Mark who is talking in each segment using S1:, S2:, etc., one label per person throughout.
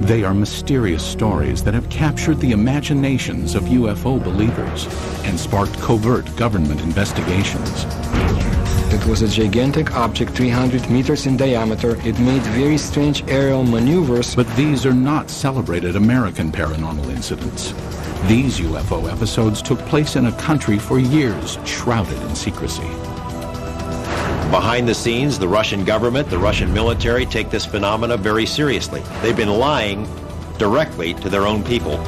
S1: They are mysterious stories that have captured the imaginations of UFO believers and sparked covert government investigations.
S2: It was a gigantic object 300 meters in diameter. It made very strange aerial maneuvers.
S1: But these are not celebrated American paranormal incidents. These UFO episodes took place in a country for years shrouded in secrecy.
S3: Behind the scenes, the Russian government, the Russian military take this phenomena very seriously. They've been lying directly to their own people.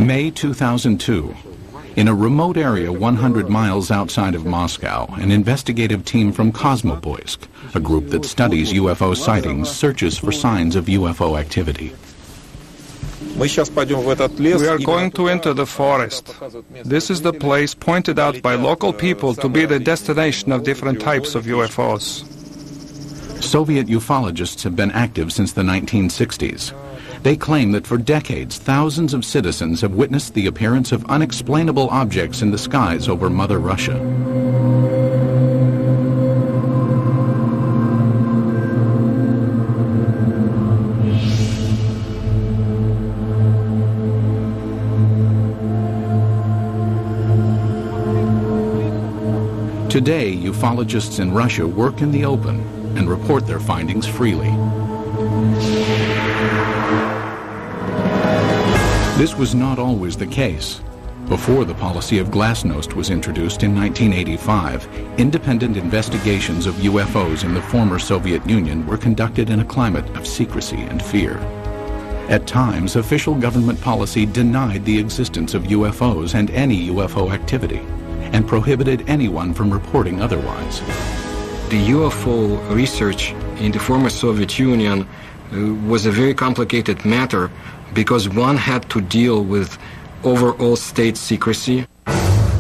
S1: May 2002. In a remote area 100 miles outside of Moscow, an investigative team from Kosmopoisk, a group that studies UFO sightings, searches for signs of UFO activity.
S4: We are going to enter the forest. This is the place pointed out by local people to be the destination of different types of UFOs.
S1: Soviet ufologists have been active since the 1960s. They claim that for decades, thousands of citizens have witnessed the appearance of unexplainable objects in the skies over Mother Russia. Today, ufologists in Russia work in the open and report their findings freely. This was not always the case. Before the policy of glasnost was introduced in 1985, independent investigations of UFOs in the former Soviet Union were conducted in a climate of secrecy and fear. At times, official government policy denied the existence of UFOs and any UFO activity, and prohibited anyone from reporting otherwise.
S2: The UFO research in the former Soviet Union was a very complicated matter because one had to deal with overall state secrecy.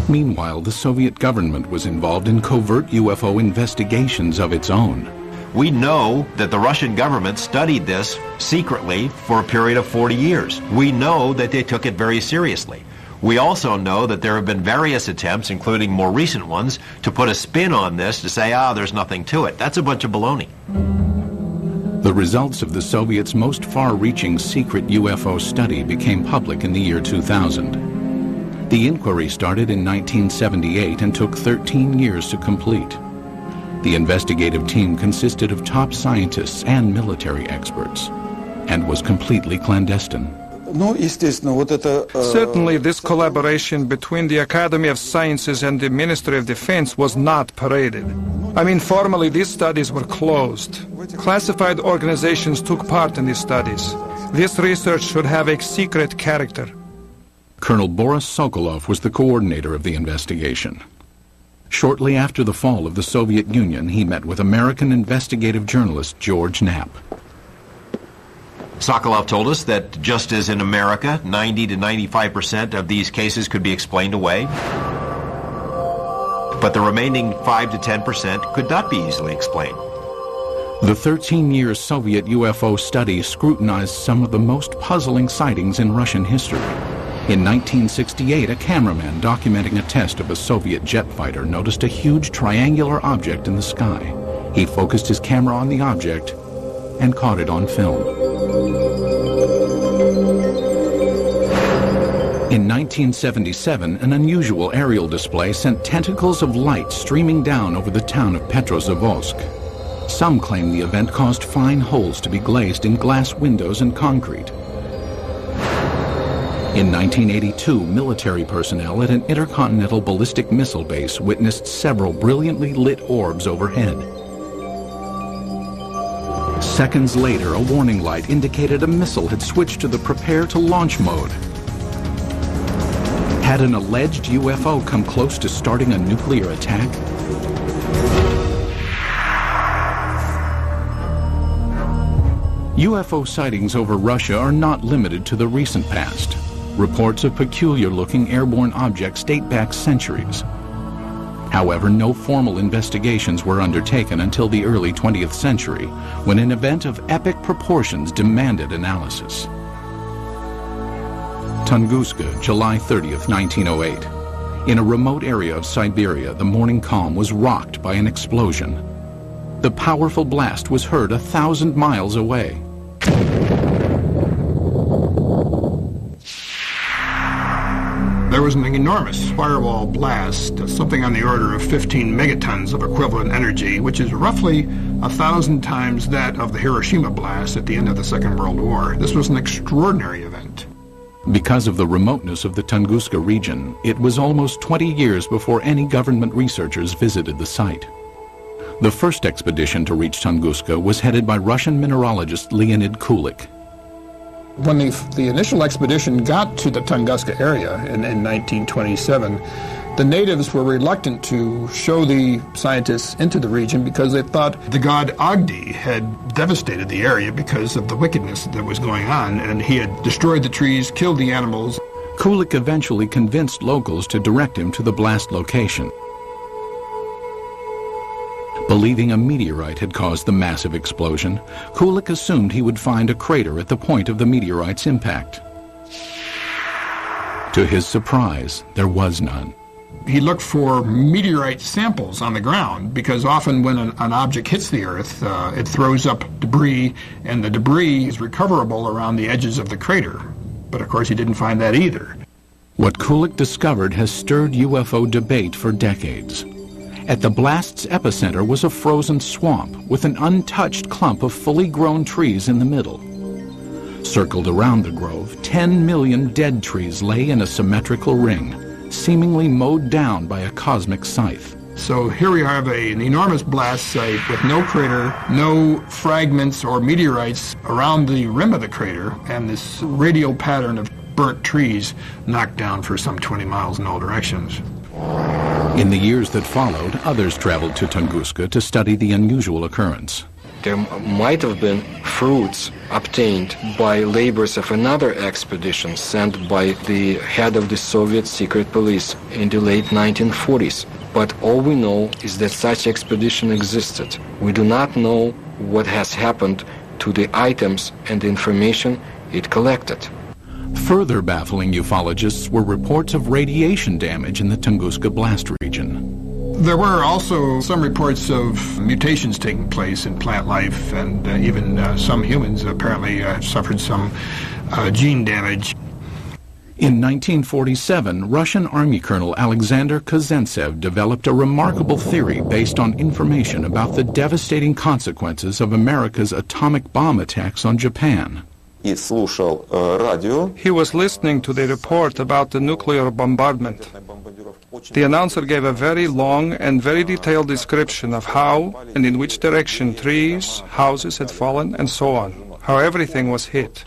S1: Meanwhile, the Soviet government was involved in covert UFO investigations of its own.
S3: We know that the Russian government studied this secretly for a period of 40 years. We know that they took it very seriously. We also know that there have been various attempts, including more recent ones, to put a spin on this to say, there's nothing to it. That's a bunch of baloney.
S1: The results of the Soviets' most far-reaching secret UFO study became public in the year 2000. The inquiry started in 1978 and took 13 years to complete. The investigative team consisted of top scientists and military experts and was completely clandestine.
S4: Certainly, this collaboration between the Academy of Sciences and the Ministry of Defense was not paraded. I mean, formally, these studies were closed. Classified organizations took part in these studies. This research should have a secret character.
S1: Colonel Boris Sokolov was the coordinator of the investigation. Shortly after the fall of the Soviet Union, he met with American investigative journalist George Knapp.
S3: Sokolov told us that just as in America, 90 to 95% of these cases could be explained away, but the remaining 5 to 10% could not be easily explained.
S1: The 13-year Soviet UFO study scrutinized some of the most puzzling sightings in Russian history. In 1968, a cameraman documenting a test of a Soviet jet fighter noticed a huge triangular object in the sky. He focused his camera on the object and caught it on film. In 1977, an unusual aerial display sent tentacles of light streaming down over the town of Petrozavodsk. Some claim the event caused fine holes to be glazed in glass windows and concrete. In 1982, military personnel at an intercontinental ballistic missile base witnessed several brilliantly lit orbs overhead. Seconds later, a warning light indicated a missile had switched to the prepare to launch mode. Had an alleged UFO come close to starting a nuclear attack? UFO sightings over Russia are not limited to the recent past. Reports of peculiar-looking airborne objects date back centuries. However, no formal investigations were undertaken until the early 20th century, when an event of epic proportions demanded analysis. Tunguska, July 30th, 1908. In a remote area of Siberia, the morning calm was rocked by an explosion. The powerful blast was heard 1,000 miles away.
S5: There was an enormous firewall blast, something on the order of 15 megatons of equivalent energy, which is roughly 1,000 times that of the Hiroshima blast at the end of the Second World War. This was an extraordinary event.
S1: Because of the remoteness of the Tunguska region, it was almost 20 years before any government researchers visited the site. The first expedition to reach Tunguska was headed by Russian mineralogist Leonid Kulik.
S5: When the initial expedition got to the Tunguska area in 1927, the natives were reluctant to show the scientists into the region because they thought the god Agdi had devastated the area because of the wickedness that was going on, and he had destroyed the trees, killed the animals.
S1: Kulik eventually convinced locals to direct him to the blast location. Believing a meteorite had caused the massive explosion, Kulik assumed he would find a crater at the point of the meteorite's impact. To his surprise, there was none.
S5: He looked for meteorite samples on the ground because often when an object hits the Earth, it throws up debris, and the debris is recoverable around the edges of the crater. But of course he didn't find that either.
S1: What Kulik discovered has stirred UFO debate for decades. At the blast's epicenter was a frozen swamp with an untouched clump of fully grown trees in the middle. Circled around the grove, 10 million dead trees lay in a symmetrical ring, seemingly mowed down by a cosmic scythe.
S5: So here we have an enormous blast site with no crater, no fragments or meteorites around the rim of the crater, and this radial pattern of burnt trees knocked down for some 20 miles in all directions.
S1: In the years that followed, others traveled to Tunguska to study the unusual occurrence.
S2: There might have been fruits obtained by labors of another expedition sent by the head of the Soviet secret police in the late 1940s. But all we know is that such expedition existed. We do not know what has happened to the items and the information it collected.
S1: Further baffling ufologists were reports of radiation damage in the Tunguska blast region.
S5: There were also some reports of mutations taking place in plant life, and even some humans apparently suffered some gene damage.
S1: In 1947, Russian Army Colonel Alexander Kazantsev developed a remarkable theory based on information about the devastating consequences of America's atomic bomb attacks on Japan.
S4: He was listening to the report about the nuclear bombardment. The announcer gave a very long and very detailed description of how and in which direction trees, houses had fallen, and so on, how everything was hit.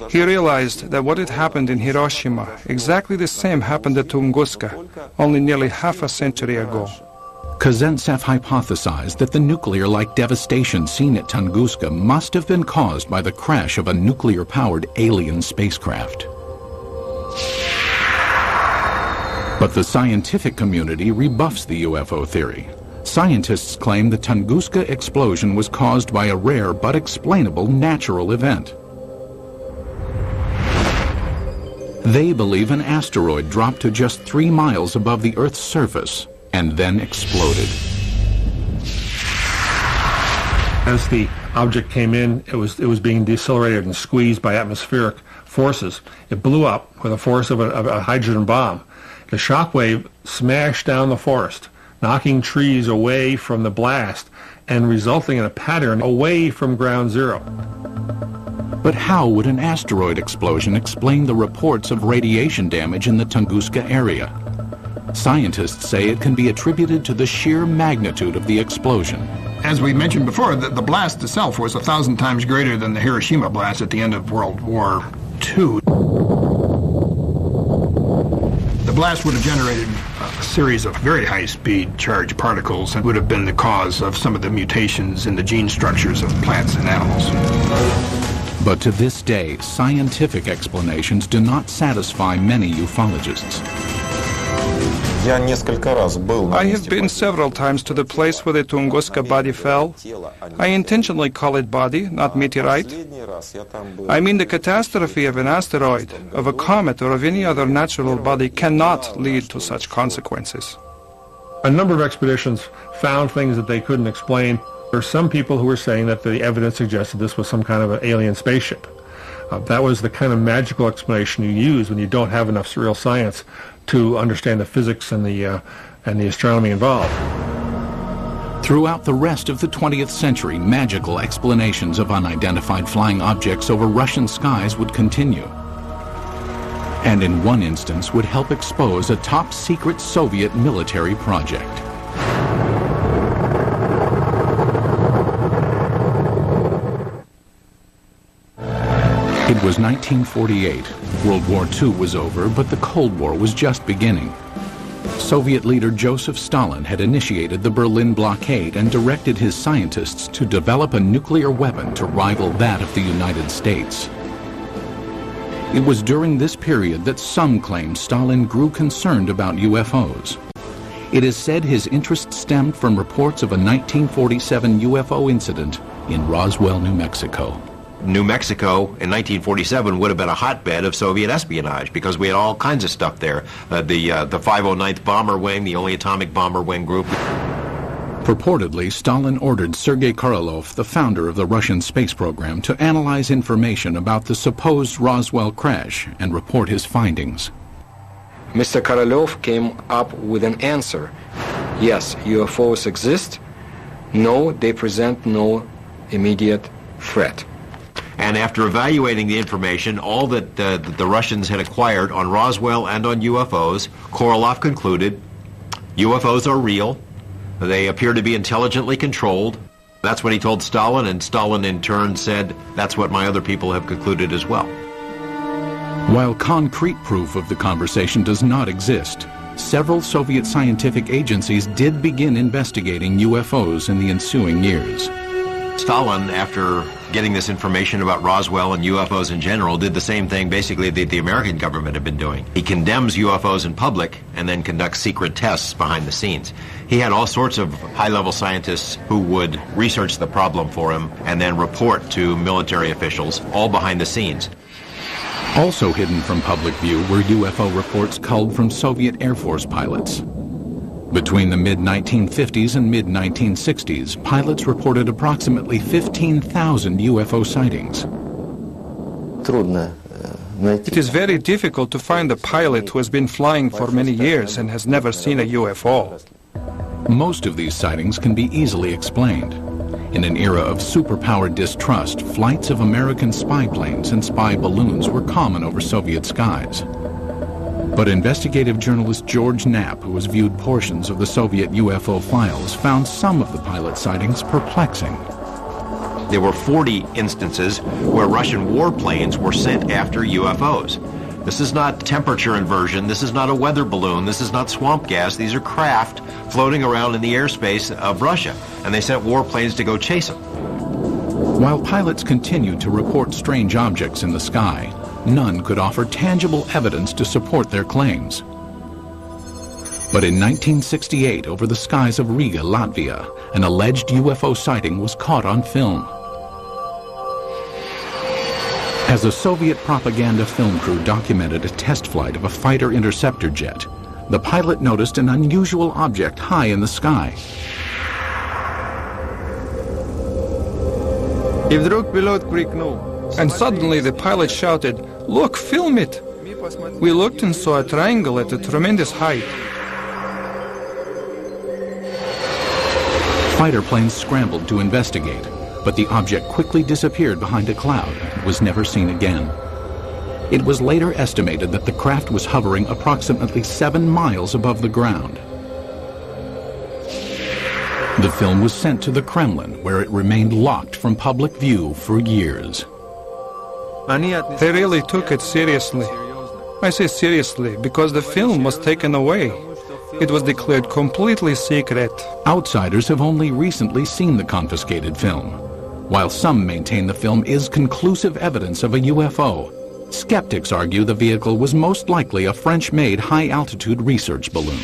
S4: He realized that what had happened in Hiroshima, exactly the same happened at Tunguska, only nearly half a century ago.
S1: Kazantsev hypothesized that the nuclear-like devastation seen at Tunguska must have been caused by the crash of a nuclear-powered alien spacecraft. But the scientific community rebuffs the UFO theory. Scientists claim the Tunguska explosion was caused by a rare but explainable natural event. They believe an asteroid dropped to just 3 miles above the Earth's surface and then exploded.
S5: As the object came in, it was being decelerated and squeezed by atmospheric forces. It blew up with the force of a hydrogen bomb. The shock wave smashed down the forest, knocking trees away from the blast and resulting in a pattern away from ground zero.
S1: But how would an asteroid explosion explain the reports of radiation damage in the Tunguska area? Scientists say it can be attributed to the sheer magnitude of the explosion.
S5: As we mentioned before, the blast itself was 1,000 times greater than the Hiroshima blast at the end of World War II. The blast would have generated a series of very high-speed charged particles and would have been the cause of some of the mutations in the gene structures of plants and animals.
S1: But to this day, scientific explanations do not satisfy many ufologists.
S4: I have been several times to the place where the Tunguska body fell. I intentionally call it body, not meteorite. I mean the catastrophe of an asteroid, of a comet, or of any other natural body cannot lead to such consequences.
S5: A number of expeditions found things that they couldn't explain. There are some people who were saying that the evidence suggested this was some kind of an alien spaceship. That was the kind of magical explanation you use when you don't have enough real science to understand the physics and the astronomy involved.
S1: Throughout the rest of the 20th century, magical explanations of unidentified flying objects over Russian skies would continue. And in one instance would help expose a top-secret Soviet military project. It was 1948. World War II was over, but the Cold War was just beginning. Soviet leader Joseph Stalin had initiated the Berlin blockade and directed his scientists to develop a nuclear weapon to rival that of the United States. It was during this period that some claim Stalin grew concerned about UFOs. It is said his interest stemmed from reports of a 1947 UFO incident in Roswell, New Mexico.
S3: New Mexico in 1947 would have been a hotbed of Soviet espionage because we had all kinds of stuff there. The 509th Bomber Wing, the only atomic bomber wing group.
S1: Purportedly, Stalin ordered Sergei Korolev, the founder of the Russian space program, to analyze information about the supposed Roswell crash and report his findings.
S2: Mr. Korolev came up with an answer. Yes, UFOs exist. No, they present no immediate threat.
S3: And after evaluating the information, all that the Russians had acquired on Roswell and on UFOs, Korolev concluded UFOs are real. They appear to be intelligently controlled. That's what he told Stalin, and Stalin in turn said, that's what my other people have concluded as well.
S1: While concrete proof of the conversation does not exist, several Soviet scientific agencies did begin investigating UFOs in the ensuing years.
S3: Stalin, after getting this information about Roswell and UFOs in general, did the same thing basically that the American government had been doing. He condemns UFOs in public and then conducts secret tests behind the scenes. He had all sorts of high-level scientists who would research the problem for him and then report to military officials, all behind the scenes.
S1: Also hidden from public view were UFO reports culled from Soviet Air Force pilots. Between the mid-1950s and mid-1960s, pilots reported approximately 15,000 UFO sightings.
S4: It is very difficult to find a pilot who has been flying for many years and has never seen a UFO.
S1: Most of these sightings can be easily explained. In an era of superpower distrust, flights of American spy planes and spy balloons were common over Soviet skies. But investigative journalist George Knapp, who has viewed portions of the Soviet UFO files, found some of the pilot sightings perplexing.
S3: There were 40 instances where Russian warplanes were sent after UFOs. This is not temperature inversion, this is not a weather balloon, this is not swamp gas, these are craft floating around in the airspace of Russia, and they sent warplanes to go chase them.
S1: While pilots continued to report strange objects in the sky, none could offer tangible evidence to support their claims. But in 1968, over the skies of Riga, Latvia, an alleged UFO sighting was caught on film. As a Soviet propaganda film crew documented a test flight of a fighter interceptor jet, the pilot noticed an unusual object high in the sky.
S4: And suddenly the pilot shouted, "Look, film it!" We looked and saw a triangle at a tremendous height.
S1: Fighter planes scrambled to investigate, but the object quickly disappeared behind a cloud and was never seen again. It was later estimated that the craft was hovering approximately 7 miles above the ground. The film was sent to the Kremlin, where it remained locked from public view for years.
S4: They really took it seriously. I say seriously because the film was taken away. It was declared completely secret.
S1: Outsiders have only recently seen the confiscated film. While some maintain the film is conclusive evidence of a UFO, Skeptics argue the vehicle was most likely a French-made high-altitude research balloon.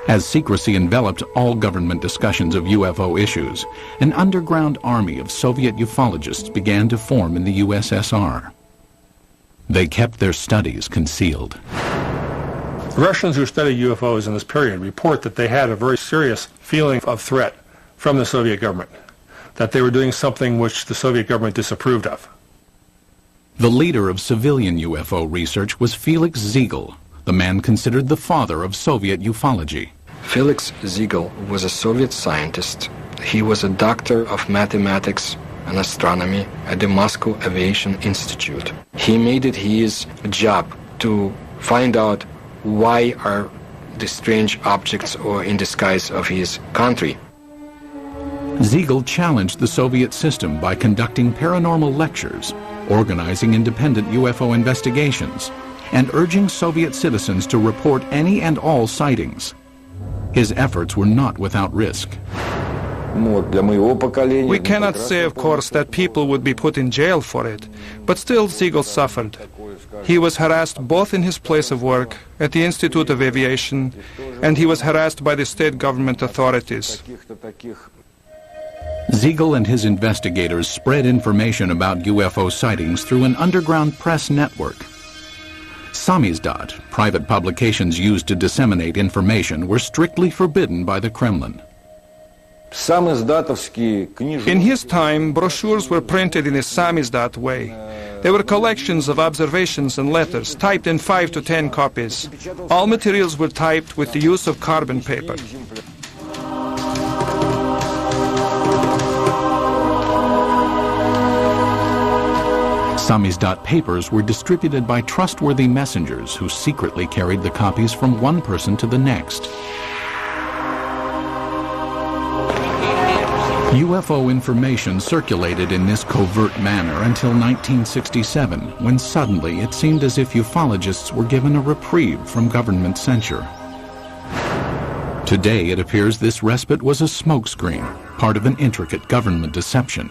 S1: As secrecy enveloped all government discussions of UFO issues, an underground army of Soviet ufologists began to form in the USSR. They kept their studies concealed.
S6: Russians who study UFOs in this period report that they had a very serious feeling of threat from the Soviet government, that they were doing something which the Soviet government disapproved of.
S1: The leader of civilian UFO research was Felix Ziegel, the man considered the father of Soviet ufology.
S2: Felix Ziegel was a Soviet scientist. He was a doctor of mathematics and astronomy at the Moscow Aviation Institute. He made it his job to find out why are the strange objects or in disguise of his country.
S1: Ziegel challenged the Soviet system by conducting paranormal lectures, organizing independent UFO investigations, and urging Soviet citizens to report any and all sightings. His efforts were not without risk.
S4: We cannot say, of course, that people would be put in jail for it, but still Ziegel suffered. He was harassed both in his place of work, at the Institute of Aviation, and he was harassed by the state government authorities.
S1: Ziegel and his investigators spread information about UFO sightings through an underground press network. Samizdat, private publications used to disseminate information, were strictly forbidden by the Kremlin.
S4: In his time, brochures were printed in a samizdat way. They were collections of observations and letters, typed in 5 to 10 copies. All materials were typed with the use of carbon paper.
S1: Samizdat papers were distributed by trustworthy messengers who secretly carried the copies from one person to the next. UFO information circulated in this covert manner until 1967, when suddenly it seemed as if ufologists were given a reprieve from government censure. Today it appears this respite was a smokescreen, part of an intricate government deception.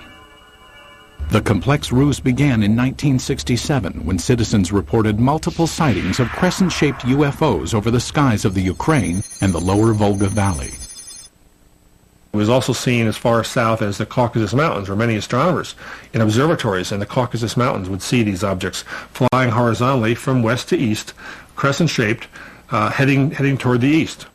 S1: The complex ruse began in 1967 when citizens reported multiple sightings of crescent-shaped UFOs over the skies of the Ukraine and the lower Volga Valley.
S6: It was also seen as far south as the Caucasus Mountains, where many astronomers in observatories in the Caucasus Mountains would see these objects flying horizontally from west to east, crescent-shaped, heading toward the east.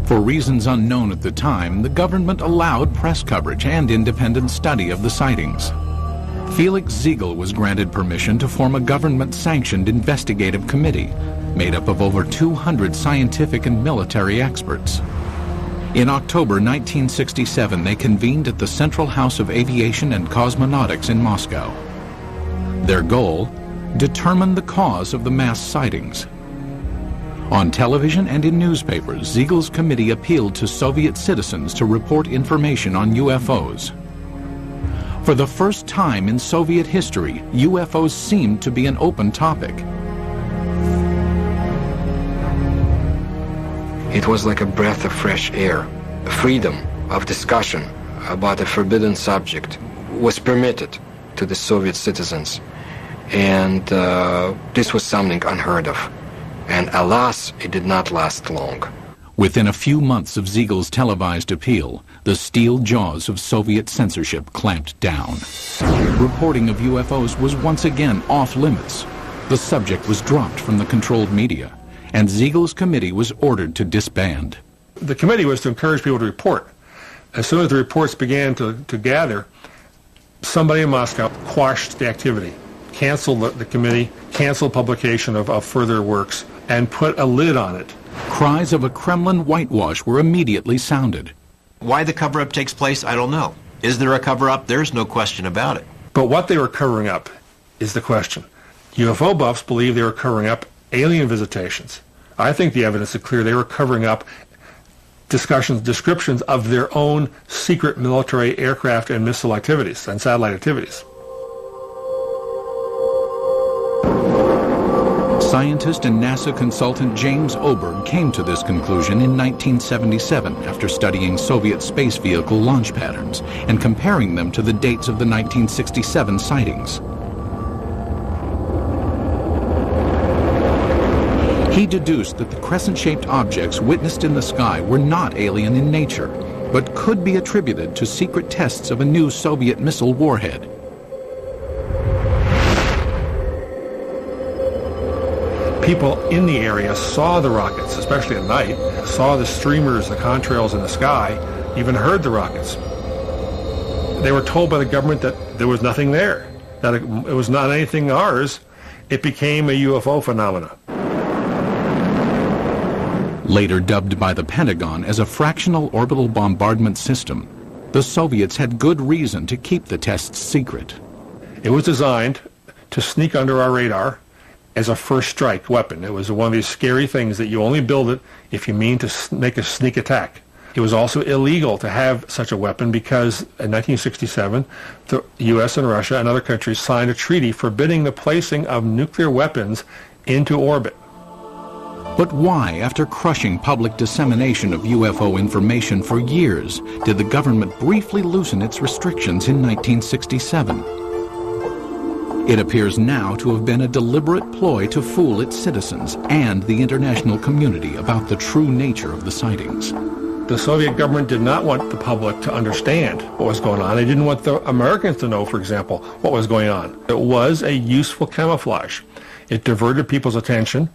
S1: For reasons unknown at the time, the government allowed press coverage and independent study of the sightings. Felix Ziegel was granted permission to form a government-sanctioned investigative committee made up of over 200 scientific and military experts. In October 1967, they convened at the Central House of Aviation and Cosmonautics in Moscow. Their goal? Determine the cause of the mass sightings. On television and in newspapers, Ziegel's committee appealed to Soviet citizens to report information on UFOs. For the first time in Soviet history, UFOs seemed to be an open topic.
S2: It was like a breath of fresh air. Freedom of discussion about a forbidden subject was permitted to the Soviet citizens. And this was something unheard of. And alas, it did not last long.
S1: Within a few months of Ziegel's televised appeal, the steel jaws of Soviet censorship clamped down. Reporting of UFOs was once again off limits. The subject was dropped from the controlled media, and Ziegel's committee was ordered to disband.
S6: The committee was to encourage people to report. As soon as the reports began to gather, somebody in Moscow quashed the activity, canceled the committee, canceled publication of further works, and put a lid on it.
S1: Cries of a Kremlin whitewash were immediately sounded.
S3: Why the cover-up takes place, I don't know. Is there a cover-up? There's no question about it.
S6: But what they were covering up is the question. UFO buffs believe they were covering up alien visitations. I think the evidence is clear they were covering up descriptions of their own secret military aircraft and missile activities and satellite activities.
S1: Scientist and NASA consultant James Oberg came to this conclusion in 1977 after studying Soviet space vehicle launch patterns and comparing them to the dates of the 1967 sightings. He deduced that the crescent-shaped objects witnessed in the sky were not alien in nature, but could be attributed to secret tests of a new Soviet missile warhead.
S6: People in the area saw the rockets, especially at night, saw the streamers, the contrails in the sky, even heard the rockets. They were told by the government that there was nothing there, that it was not anything ours. It became a UFO phenomena.
S1: Later dubbed by the Pentagon as a fractional orbital bombardment system, the Soviets had good reason to keep the tests secret.
S6: It was designed to sneak under our radar as a first strike weapon. It was one of these scary things that you only build it if you mean to make a sneak attack. It was also illegal to have such a weapon because in 1967, the U.S. and Russia and other countries signed a treaty forbidding the placing of nuclear weapons into orbit.
S1: But why, after crushing public dissemination of UFO information for years, did the government briefly loosen its restrictions in 1967? It appears now to have been a deliberate ploy to fool its citizens and the international community about the true nature of the sightings.
S6: The Soviet government did not want the public to understand what was going on. They didn't want the Americans to know, for example, what was going on. It was a useful camouflage. It diverted people's attention.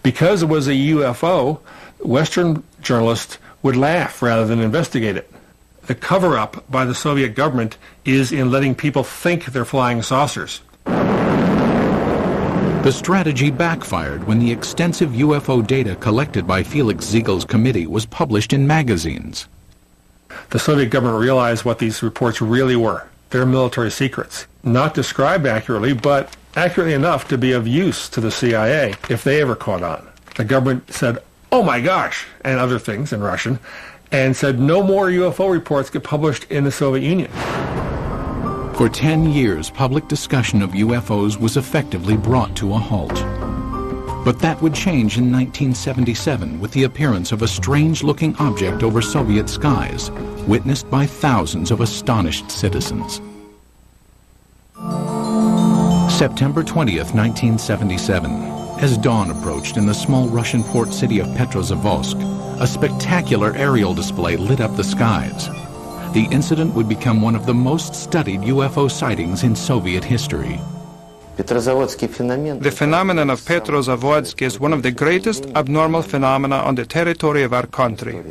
S6: Because it was a UFO, Western journalists would laugh rather than investigate it. The cover-up by the Soviet government is in letting people think they're flying saucers.
S1: The strategy backfired when the extensive UFO data collected by Felix Ziegel's committee was published in magazines.
S6: The Soviet government realized what these reports really were. They're military secrets. Not described accurately, but accurately enough to be of use to the CIA if they ever caught on. The government said, "Oh my gosh," and other things in Russian, and said no more UFO reports get published in the Soviet Union.
S1: For 10 years, public discussion of UFOs was effectively brought to a halt. But that would change in 1977 with the appearance of a strange-looking object over Soviet skies, witnessed by thousands of astonished citizens. September 20th, 1977. As dawn approached in the small Russian port city of Petrozavodsk, a spectacular aerial display lit up the skies. The incident would become one of the most studied UFO sightings in Soviet history.
S4: The phenomenon of Petrozavodsk is one of the greatest abnormal phenomena on the territory of our country.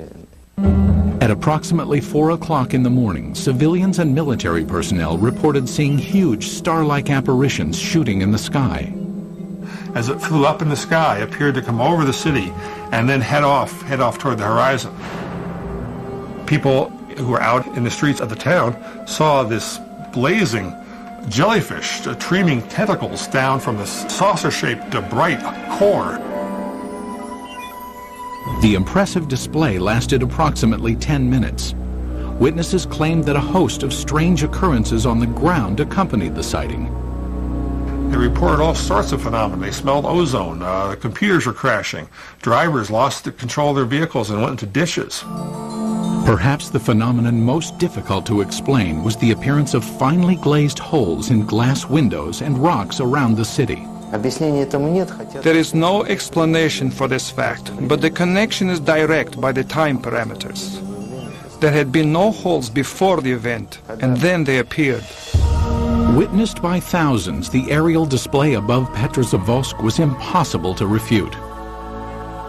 S1: At approximately 4 o'clock in the morning, civilians and military personnel reported seeing huge star-like apparitions shooting in the sky.
S6: As it flew up in the sky, it appeared to come over the city and then head off toward the horizon. People who were out in the streets of the town saw this blazing jellyfish streaming tentacles down from the saucer-shaped bright core.
S1: The impressive display lasted approximately 10 minutes. Witnesses claimed that a host of strange occurrences on the ground accompanied the sighting.
S6: They reported all sorts of phenomena. They smelled ozone, computers were crashing, drivers lost control of their vehicles and went into ditches.
S1: Perhaps the phenomenon most difficult to explain was the appearance of finely glazed holes in glass windows and rocks around the city.
S4: There is no explanation for this fact, but the connection is direct by the time parameters. There had been no holes before the event, and then they appeared.
S1: Witnessed by thousands, the aerial display above Petrozavodsk was impossible to refute.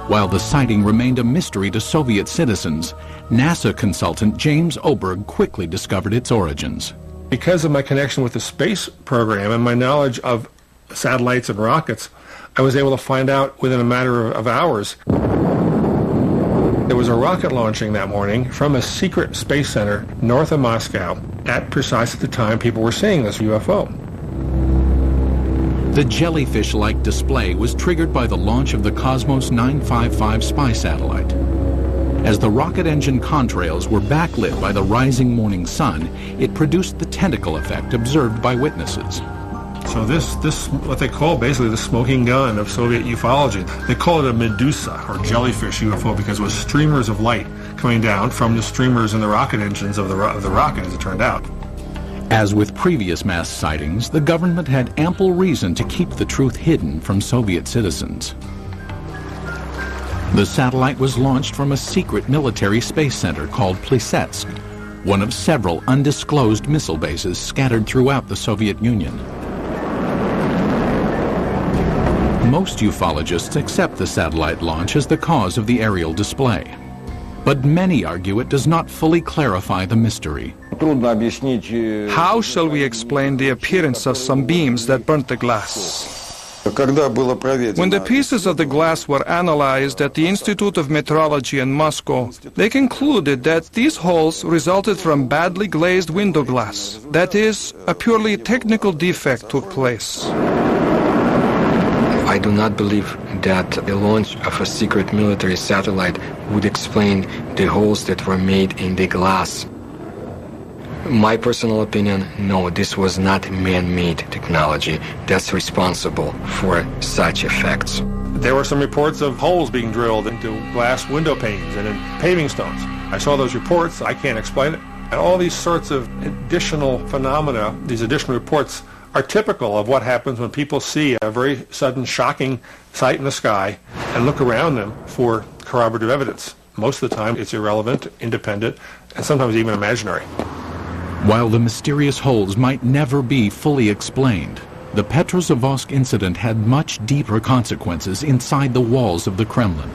S1: While the sighting remained a mystery to Soviet citizens, NASA consultant James Oberg quickly discovered its origins.
S6: Because of my connection with the space program and my knowledge of satellites and rockets, I was able to find out within a matter of hours. There was a rocket launching that morning from a secret space center north of Moscow at precisely the time people were seeing this UFO.
S1: The jellyfish-like display was triggered by the launch of the Cosmos 955 spy satellite. As the rocket engine contrails were backlit by the rising morning sun, it produced the tentacle effect observed by witnesses.
S6: So this what they call basically the smoking gun of Soviet ufology. They call it a Medusa, or jellyfish UFO, because it was streamers of light coming down from the streamers in the rocket engines of the rocket, as it turned out.
S1: As with previous mass sightings, the government had ample reason to keep the truth hidden from Soviet citizens. The satellite was launched from a secret military space center called Plesetsk, one of several undisclosed missile bases scattered throughout the Soviet Union. Most ufologists accept the satellite launch as the cause of the aerial display. But many argue it does not fully clarify the mystery.
S4: How shall we explain the appearance of some beams that burnt the glass? When the pieces of the glass were analyzed at the Institute of Metrology in Moscow, they concluded that these holes resulted from badly glazed window glass. That is, a purely technical defect took place.
S2: I do not believe that the launch of a secret military satellite would explain the holes that were made in the glass. My personal opinion, no, this was not man-made technology that's responsible for such effects.
S6: There were some reports of holes being drilled into glass window panes and in paving stones. I saw those reports. I can't explain it. And all these sorts of additional phenomena, these additional reports, are typical of what happens when people see a very sudden, shocking sight in the sky and look around them for corroborative evidence. Most of the time, it's irrelevant, independent, and sometimes even imaginary.
S1: While the mysterious holes might never be fully explained, the Petrozavodsk incident had much deeper consequences inside the walls of the Kremlin.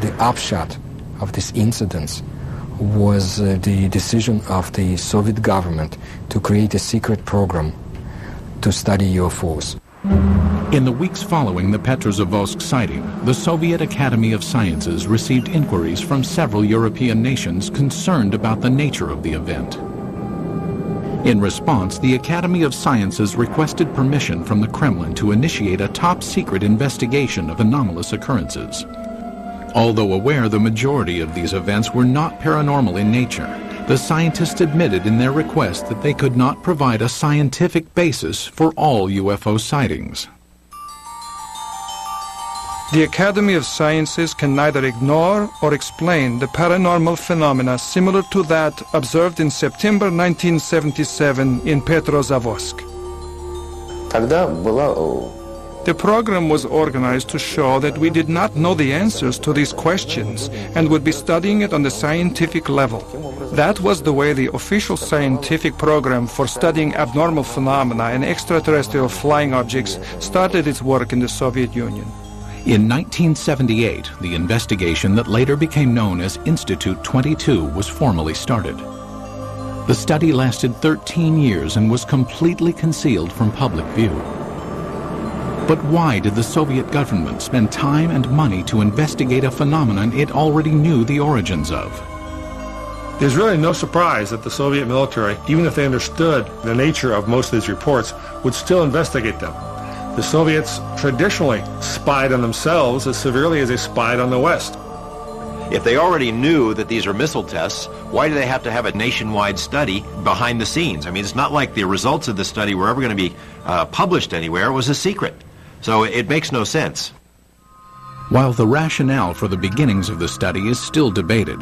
S2: The upshot of this incident was the decision of the Soviet government to create a secret program to study UFOs.
S1: In the weeks following the Petrozavodsk sighting, the Soviet Academy of Sciences received inquiries from several European nations concerned about the nature of the event. In response, the Academy of Sciences requested permission from the Kremlin to initiate a top-secret investigation of anomalous occurrences. Although aware the majority of these events were not paranormal in nature, the scientists admitted in their request that they could not provide a scientific basis for all UFO sightings.
S4: The Academy of Sciences can neither ignore or explain the paranormal phenomena similar to that observed in September 1977 in Petrozavodsk. The program was organized to show that we did not know the answers to these questions and would be studying it on the scientific level. That was the way the official scientific program for studying abnormal phenomena and extraterrestrial flying objects started its work in the Soviet Union.
S1: In 1978, the investigation that later became known as Institute 22 was formally started. The study lasted 13 years and was completely concealed from public view. But why did the Soviet government spend time and money to investigate a phenomenon it already knew the origins of?
S6: There's really no surprise that the Soviet military, even if they understood the nature of most of these reports, would still investigate them. The Soviets traditionally spied on themselves as severely as they spied on the West.
S3: If they already knew that these are missile tests, why do they have to have a nationwide study behind the scenes? I mean, it's not like the results of the study were ever going to be published anywhere. It was a secret. So it makes no sense.
S1: While the rationale for the beginnings of the study is still debated,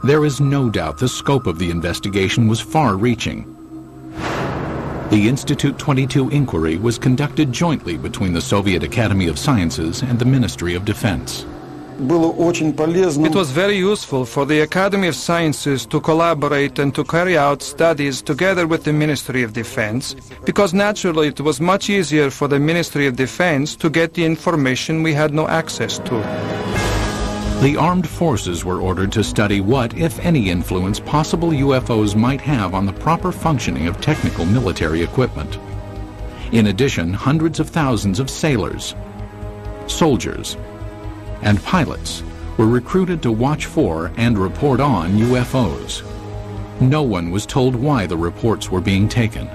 S1: there is no doubt the scope of the investigation was far-reaching. The Institute 22 inquiry was conducted jointly between the Soviet Academy of Sciences and the Ministry of Defense.
S4: It was very useful for the Academy of Sciences to collaborate and to carry out studies together with the Ministry of Defense, because naturally it was much easier for the Ministry of Defense to get the information we had no access to.
S1: The armed forces were ordered to study what, if any, influence possible UFOs might have on the proper functioning of technical military equipment. In addition, hundreds of thousands of sailors, soldiers, and pilots were recruited to watch for and report on UFOs. No one was told why the reports were being taken.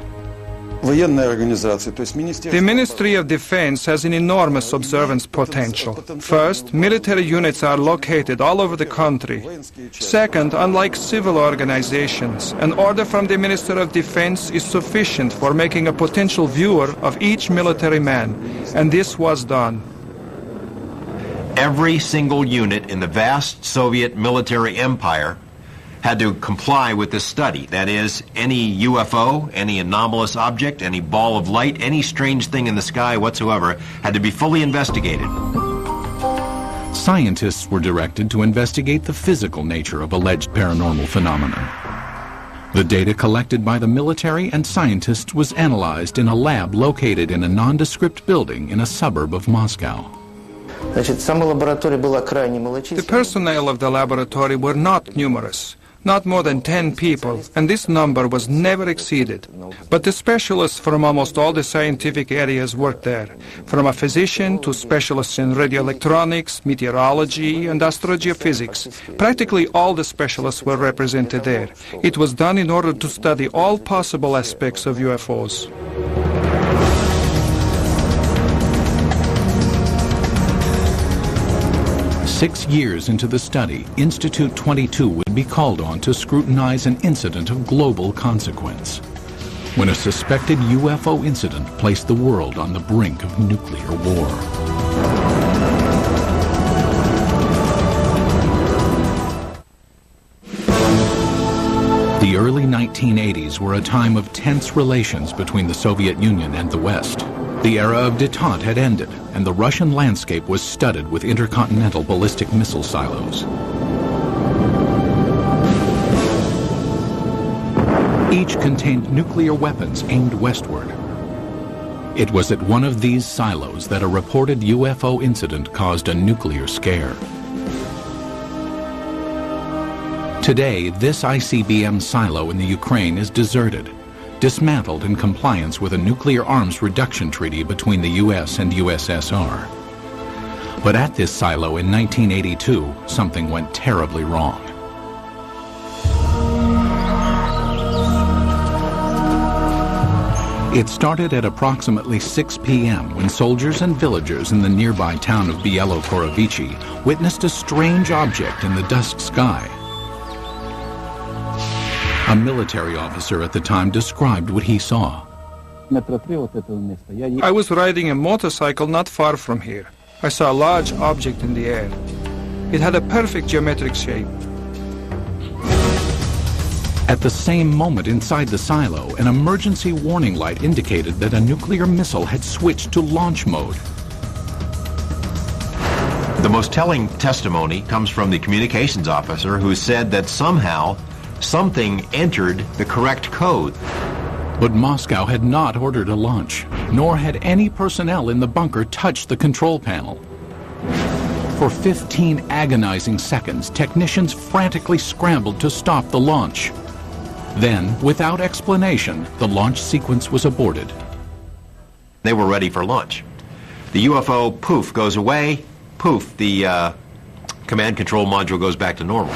S4: The Ministry of Defense has an enormous observance potential. First, military units are located all over the country. Second, unlike civil organizations, an order from the Minister of Defense is sufficient for making a potential viewer of each military man, and this was done.
S3: Every single unit in the vast Soviet military empire had to comply with this study. That is, any UFO, any anomalous object, any ball of light, any strange thing in the sky whatsoever had to be fully investigated.
S1: Scientists were directed to investigate the physical nature of alleged paranormal phenomena. The data collected by the military and scientists was analyzed in a lab located in a nondescript building in a suburb of Moscow.
S4: The personnel of the laboratory were not numerous, not more than 10 people, and this number was never exceeded. But the specialists from almost all the scientific areas worked there, from a physician to specialists in radioelectronics, meteorology, and astrogeophysics. Practically all the specialists were represented there. It was done in order to study all possible aspects of UFOs.
S1: Six years into the study, Institute 22 would be called on to scrutinize an incident of global consequence, when a suspected UFO incident placed the world on the brink of nuclear war. The early 1980s were a time of tense relations between the Soviet Union and the West. The era of détente had ended, and the Russian landscape was studded with intercontinental ballistic missile silos. Each contained nuclear weapons aimed westward. It was at one of these silos that a reported UFO incident caused a nuclear scare. Today, this ICBM silo in the Ukraine is deserted, dismantled in compliance with a nuclear arms reduction treaty between the U.S. and USSR. But at this silo in 1982, something went terribly wrong. It started at approximately 6 p.m. when soldiers and villagers in the nearby town of Bielo-Korovichi witnessed a strange object in the dusk sky. A military officer at the time described what he saw.
S4: I was riding a motorcycle not far from here. I saw a large object in the air. It had a perfect geometric shape.
S1: At the same moment inside the silo, an emergency warning light indicated that a nuclear missile had switched to launch mode.
S3: The most telling testimony comes from the communications officer who said that somehow something entered the correct code.
S1: But Moscow had not ordered a launch, nor had any personnel in the bunker touched the control panel. For 15 agonizing seconds, technicians frantically scrambled to stop the launch. Then, without explanation, the launch sequence was aborted.
S3: They were ready for launch. The UFO, poof, goes away. Poof, the command control module goes back to normal.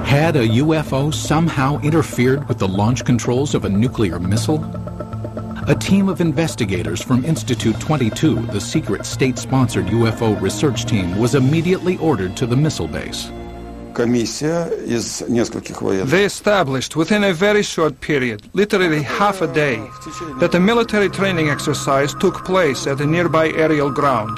S1: Had a UFO somehow interfered with the launch controls of a nuclear missile? A team of investigators from Institute 22, the secret state-sponsored UFO research team, was immediately ordered to the missile base.
S4: They established within a very short period, literally half a day, that a military training exercise took place at a nearby aerial ground.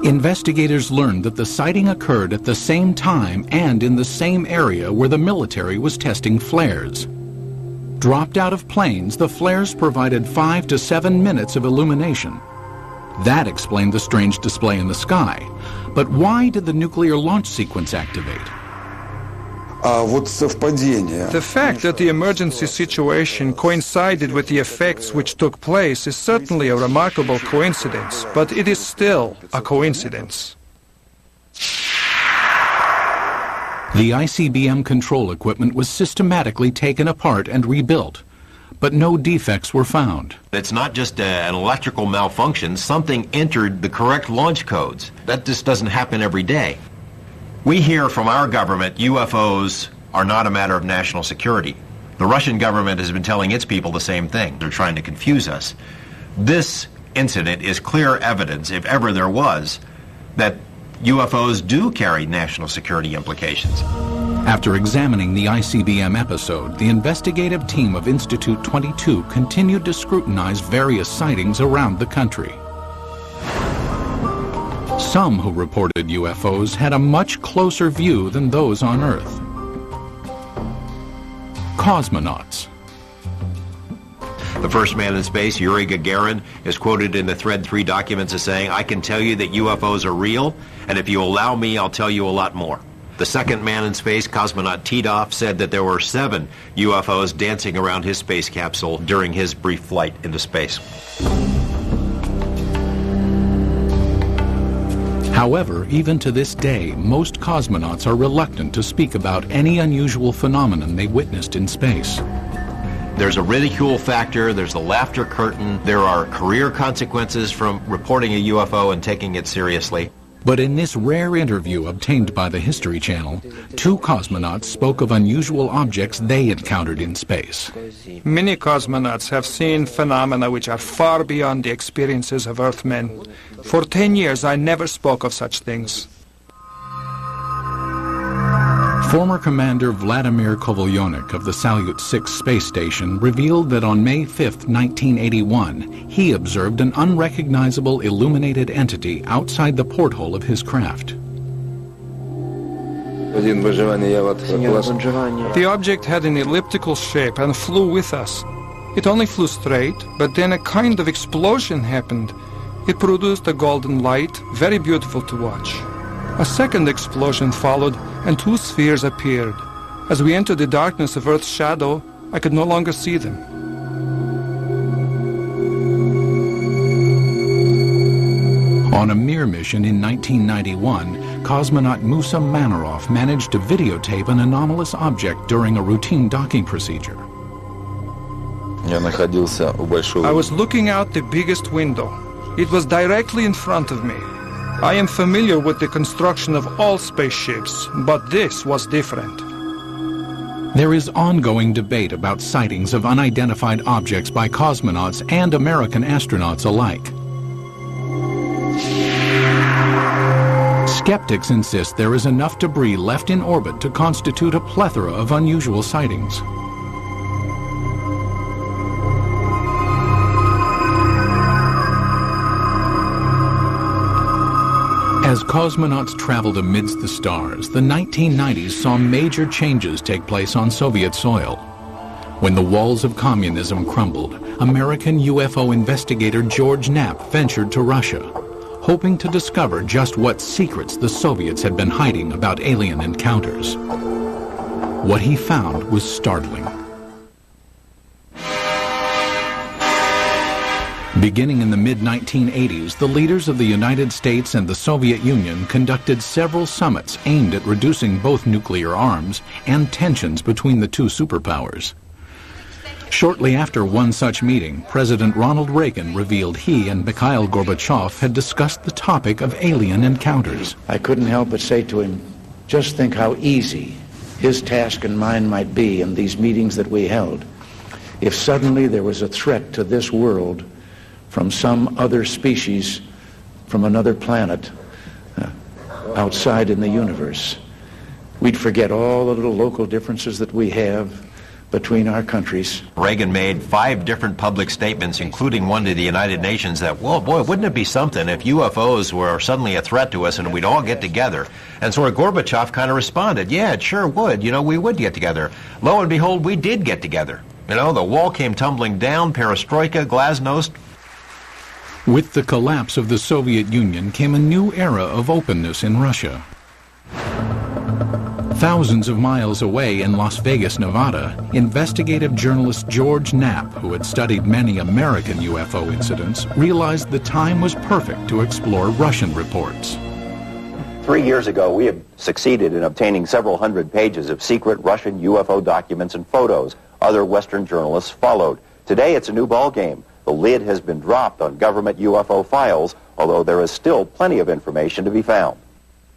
S1: Investigators learned that the sighting occurred at the same time and in the same area where the military was testing flares. Dropped out of planes, the flares provided 5 to 7 minutes of illumination. That explained the strange display in the sky. But why did the nuclear launch sequence activate?
S4: The fact that the emergency situation coincided with the effects which took place is certainly a remarkable coincidence, but it is still a coincidence.
S1: The ICBM control equipment was systematically taken apart and rebuilt, but no defects were found.
S3: It's not just an electrical malfunction. Something entered the correct launch codes. That just doesn't happen every day. We hear from our government UFOs are not a matter of national security. The Russian government has been telling its people the same thing. They're trying to confuse us. This incident is clear evidence, if ever there was, that UFOs do carry national security implications.
S1: After examining the ICBM episode, the investigative team of Institute 22 continued to scrutinize various sightings around the country. Some who reported UFOs had a much closer view than those on Earth. Cosmonauts.
S3: The first man in space, Yuri Gagarin, is quoted in the Thread 3 documents as saying, "I can tell you that UFOs are real, and if you allow me, I'll tell you a lot more." The second man in space, cosmonaut Titov, said that there were 7 UFOs dancing around his space capsule during his brief flight into space.
S1: However, even to this day, most cosmonauts are reluctant to speak about any unusual phenomenon they witnessed in space.
S3: There's a ridicule factor, there's the laughter curtain, there are career consequences from reporting a UFO and taking it seriously.
S1: But in this rare interview obtained by the History Channel, 2 cosmonauts spoke of unusual objects they encountered in space.
S4: Many cosmonauts have seen phenomena which are far beyond the experiences of Earthmen. For 10 years, I never spoke of such things.
S1: Former Commander Vladimir Kovalyonik of the Salyut 6 space station revealed that on May 5, 1981, he observed an unrecognizable illuminated entity outside the porthole of his craft.
S4: The object had an elliptical shape and flew with us. It only flew straight, but then a kind of explosion happened. It produced a golden light, very beautiful to watch. A second explosion followed, and 2 spheres appeared. As we entered the darkness of Earth's shadow, I could no longer see them.
S1: On a Mir mission in 1991, cosmonaut Musa Manarov managed to videotape an anomalous object during a routine docking procedure.
S4: I was looking out the biggest window. It was directly in front of me. I am familiar with the construction of all spaceships, but this was different.
S1: There is ongoing debate about sightings of unidentified objects by cosmonauts and American astronauts alike. Skeptics insist there is enough debris left in orbit to constitute a plethora of unusual sightings. As cosmonauts traveled amidst the stars, the 1990s saw major changes take place on Soviet soil. When the walls of communism crumbled, American UFO investigator George Knapp ventured to Russia, hoping to discover just what secrets the Soviets had been hiding about alien encounters. What he found was startling. Beginning in the mid-1980s, the leaders of the United States and the Soviet Union conducted several summits aimed at reducing both nuclear arms and tensions between the 2 superpowers. Shortly after one such meeting, President Ronald Reagan revealed he and Mikhail Gorbachev had discussed the topic of alien encounters.
S7: I couldn't help but say to him, just think how easy his task and mine might be in these meetings that we held if suddenly there was a threat to this world from some other species, from another planet, outside in the universe. We'd forget all the little local differences that we have between our countries.
S3: Reagan made 5 different public statements, including one to the United Nations, that, well, boy, wouldn't it be something if UFOs were suddenly a threat to us and we'd all get together? And so Gorbachev kind of responded, yeah, it sure would. You know, we would get together. Lo and behold, we did get together. You know, the wall came tumbling down, perestroika, glasnost.
S1: With the collapse of the Soviet Union came a new era of openness in Russia. Thousands of miles away in Las Vegas, Nevada, investigative journalist George Knapp, who had studied many American UFO incidents, realized the time was perfect to explore Russian reports.
S8: 3 years ago, we had succeeded in obtaining several hundred pages of secret Russian UFO documents and photos. Other Western journalists followed. Today, it's a new ballgame. The lid has been dropped on government UFO files, although there is still plenty of information to be found.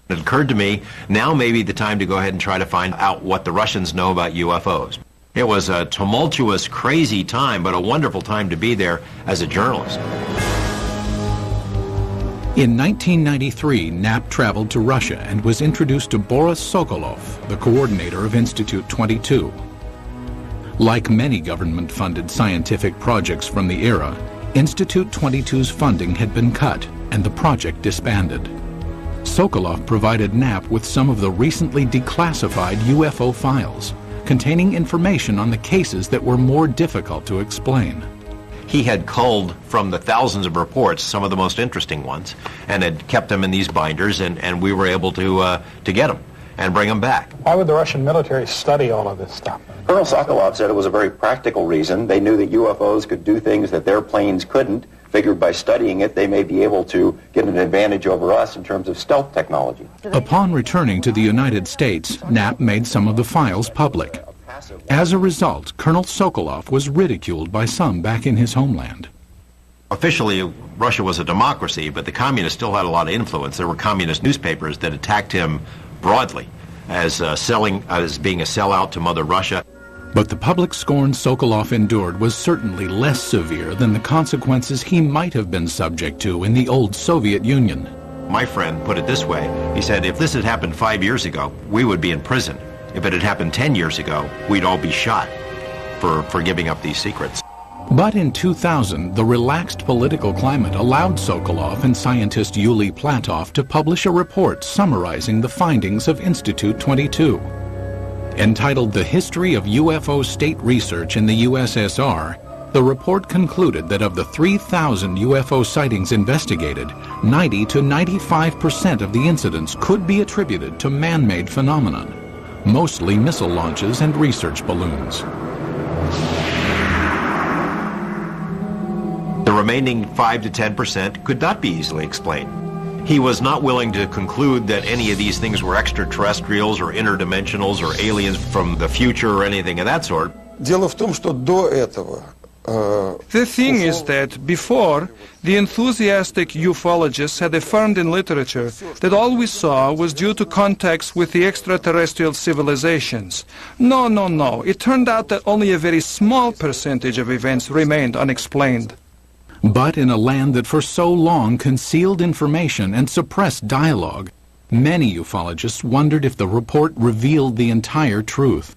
S3: It occurred to me, now may be the time to go ahead and try to find out what the Russians know about UFOs. It was a tumultuous, crazy time, but a wonderful time to be there as a journalist.
S1: In 1993, Knapp traveled to Russia and was introduced to Boris Sokolov, the coordinator of Institute 22. Like many government-funded scientific projects from the era, Institute 22's funding had been cut and the project disbanded. Sokolov provided Knapp with some of the recently declassified UFO files, containing information on the cases that were more difficult to explain.
S3: He had culled from the thousands of reports some of the most interesting ones and had kept them in these binders, and we were able to get them and bring them back.
S5: Why would the Russian military study all of this stuff?
S8: Colonel Sokolov said it was a very practical reason. They knew that UFOs could do things that their planes couldn't. Figured by studying it, they may be able to get an advantage over us in terms of stealth technology.
S1: Upon returning to the United States, Knapp made some of the files public. As a result, Colonel Sokolov was ridiculed by some back in his homeland.
S3: Officially, Russia was a democracy, but the communists still had a lot of influence. There were communist newspapers that attacked him broadly as being a sellout to Mother Russia.
S1: But the public scorn Sokolov endured was certainly less severe than the consequences he might have been subject to in the old Soviet Union.
S3: My friend put it this way. He said, if this had happened 5 years ago, we would be in prison. If it had happened 10 years ago, we'd all be shot for giving up these secrets.
S1: But in 2000, the relaxed political climate allowed Sokolov and scientist Yuli Platov to publish a report summarizing the findings of Institute 22. Entitled The History of UFO State Research in the USSR, the report concluded that of the 3,000 UFO sightings investigated, 90 to 95% of the incidents could be attributed to man-made phenomenon, mostly missile launches and research balloons.
S3: The remaining 5 to 10% could not be easily explained. He was not willing to conclude that any of these things were extraterrestrials or interdimensionals or aliens from the future or anything of that sort.
S4: The thing is that before, the enthusiastic ufologists had affirmed in literature that all we saw was due to contacts with the extraterrestrial civilizations. No. It turned out that only a very small percentage of events remained unexplained.
S1: But in a land that for so long concealed information and suppressed dialogue, many ufologists wondered if the report revealed the entire truth.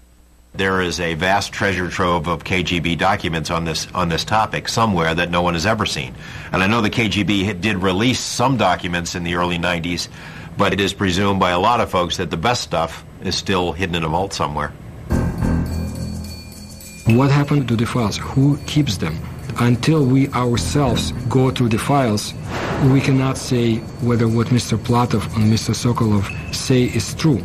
S3: There is a vast treasure trove of KGB documents on this topic somewhere that no one has ever seen. And I know the KGB did release some documents in the early 90s, but it is presumed by a lot of folks that the best stuff is still hidden in a vault somewhere.
S2: What happened to the files? Who keeps them? Until we ourselves go through the files, we cannot say whether what Mr. Platov and Mr. Sokolov say is true.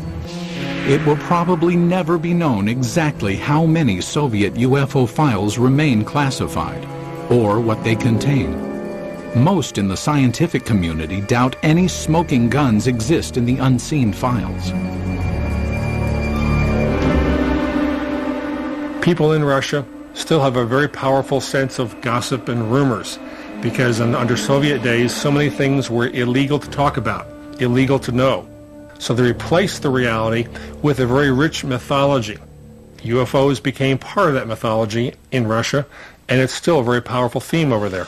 S1: It will probably never be known exactly how many Soviet UFO files remain classified, or what they contain. Most in the scientific community doubt any smoking guns exist in the unseen files.
S6: People in Russia still have a very powerful sense of gossip and rumors, because under Soviet days, so many things were illegal to talk about, illegal to know. So they replaced the reality with a very rich mythology. UFOs became part of that mythology in Russia, and it's still a very powerful theme over there.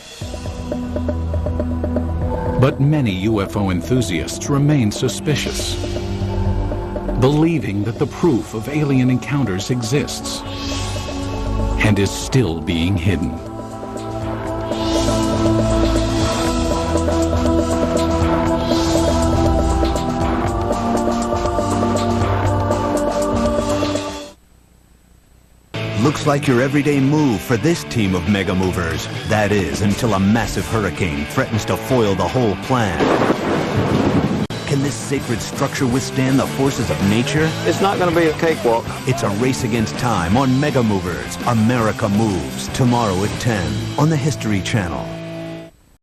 S1: But many UFO enthusiasts remain suspicious, believing that the proof of alien encounters exists and is still being hidden.
S9: Looks like your everyday move for this team of mega movers. That is, until a massive hurricane threatens to foil the whole plan. Can this sacred structure withstand the forces of nature?
S10: It's not going to be a cakewalk.
S9: It's a race against time on Mega Movers. America Moves, tomorrow at 10 on the History Channel.